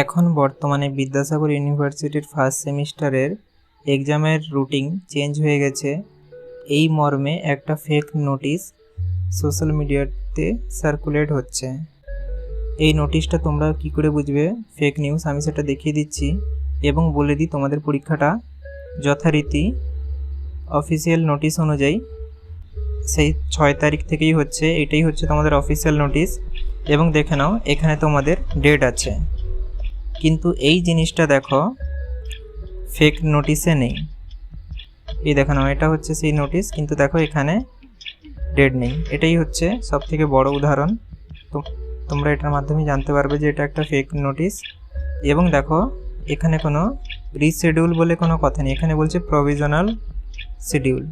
এখন বর্তমানে বিদ্যাসাগর ইউনিভার্সিটির ফার্স্ট সেমিস্টারের এক্সামের রুটিন চেঞ্জ হয়ে গেছে। এই মর্মে একটা ফেক নোটিশ সোশ্যাল মিডিয়াতে সার্কুলেট হচ্ছে। এই নোটিশটা তোমরা কি করে বুঝবে ফেক নিউজ, আমি সেটা দেখিয়ে দিচ্ছি এবং বলে দিই তোমাদের পরীক্ষাটা যথারীতি অফিসিয়াল নোটিশ অনুযায়ী সেই 6 তারিখ থেকেই হচ্ছে। এটাই হচ্ছে তোমাদের অফিসিয়াল নোটিশ এবং দেখে নাও এখানে তোমাদের ডেট আছে, কিন্তু এই জিনিসটা দেখো ফেক নোটিশে নেই। এই দেখো নাও, এটা হচ্ছে সেই নোটিশ, কিন্তু দেখো এখানে ডেট নেই। এটাই হচ্ছে সবথেকে বড় উদাহরণ। তো তোমরা এটার মাধ্যমে জানতে পারবে যে এটা একটা ফেক নোটিশ। এবং দেখো এখানে কোনো রিশিডিউল বলে কোনো কথা নেই, এখানে বলছে প্রভিশনাল শিডিউল।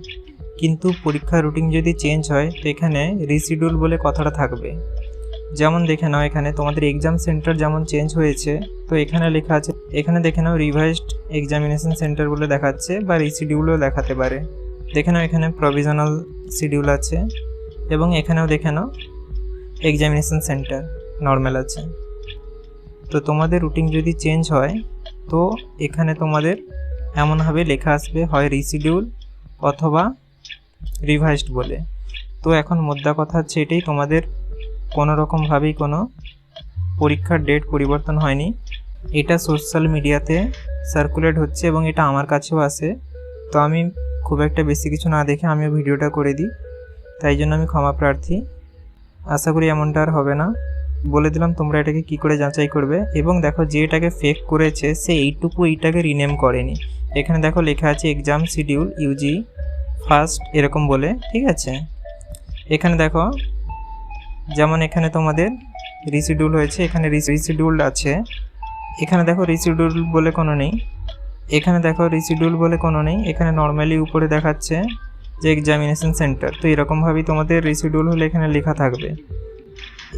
কিন্তু পরীক্ষার রুটিন যদি চেঞ্জ হয় তো এখানে রিশিডিউল বলে কথাটা থাকবে। যেমন দেখে নাও এখানে তোমাদের এক্সাম সেন্টার যেমন চেঞ্জ হয়েছে, তো এখানে লেখা আছে, এখানে দেখে নাও রিভাইজড এক্সামিনেশন সেন্টার বলে দেখাচ্ছে বা রিশিডিউলও দেখাতে পারে। দেখে নাও এখানে প্রভিশনাল শিডিউল আছে এবং এখানেও দেখে নাও এক্সামিনেশন সেন্টার নর্মাল আছে। তো তোমাদের রুটিন যদি চেঞ্জ হয় তো এখানে তোমাদের এমনভাবে লেখা আসবে, হয় রিশিডিউল অথবা রিভাইজড বলে। তো এখন মোদ্দা কথা হচ্ছে এটাই, তোমাদের কোনো রকমভাবেই কোনো পরীক্ষার ডেট পরিবর্তন হয়নি। এটা সোশ্যাল মিডিয়াতে সার্কুলেট হচ্ছে এবং এটা আমার কাছেও আসে। তো আমি খুব একটা বেশি কিছু না দেখে আমিও ভিডিওটা করে দিই, তাই জন্য আমি ক্ষমা প্রার্থী। আশা করি এমনটা আর হবে না। বলে দিলাম তোমরা এটাকে কি করে যাচাই করবে। এবং দেখো যে এটাকে ফেক করেছে সে এইটাকে রিনেম করেনি। এখানে দেখো লেখা আছে এক্সাম শিডিউল ইউজি ফার্স্ট এরকম বলে, ঠিক আছে। এখানে দেখো যেমন এখানে তোমাদের রিশিডিউল হয়েছে, এখানে রিশিডিউল আছে। এখানে দেখো রিশিডিউল বলে কোনো নেই, এখানে দেখো রিশিডিউল বলে কোনো নেই। এখানে নর্মালি উপরে দেখাচ্ছে যে এক্সামিনেশন সেন্টার। তো এরকমভাবেই তোমাদের রিশিডিউল হলে এখানে লেখা থাকবে।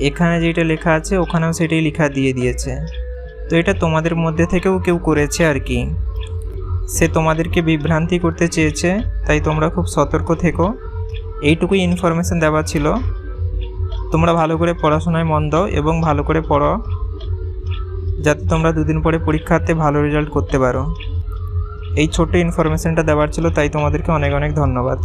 এখানে যেটা লেখা আছে ওখানেও সেটাই লেখা দিয়ে দিয়েছে। তো এটা তোমাদের মধ্যে থেকেও কেউ করেছে আর কি, সে তোমাদেরকে বিভ্রান্তি করতে চেয়েছে, তাই তোমরা খুব সতর্ক থেকো। এইটুকুই ইনফরমেশান দেওয়া ছিল। তোমরা ভালো করে পড়াশোনায় মন দাও এবং ভালো করে পড়ো, যাতে তোমরা দুদিন পরে পরীক্ষাতে ভালো রেজাল্ট করতে পারো। এই ছোট্ট ইনফরমেশানটা দেওয়ার ছিল, তাই তোমাদেরকে অনেক অনেক ধন্যবাদ।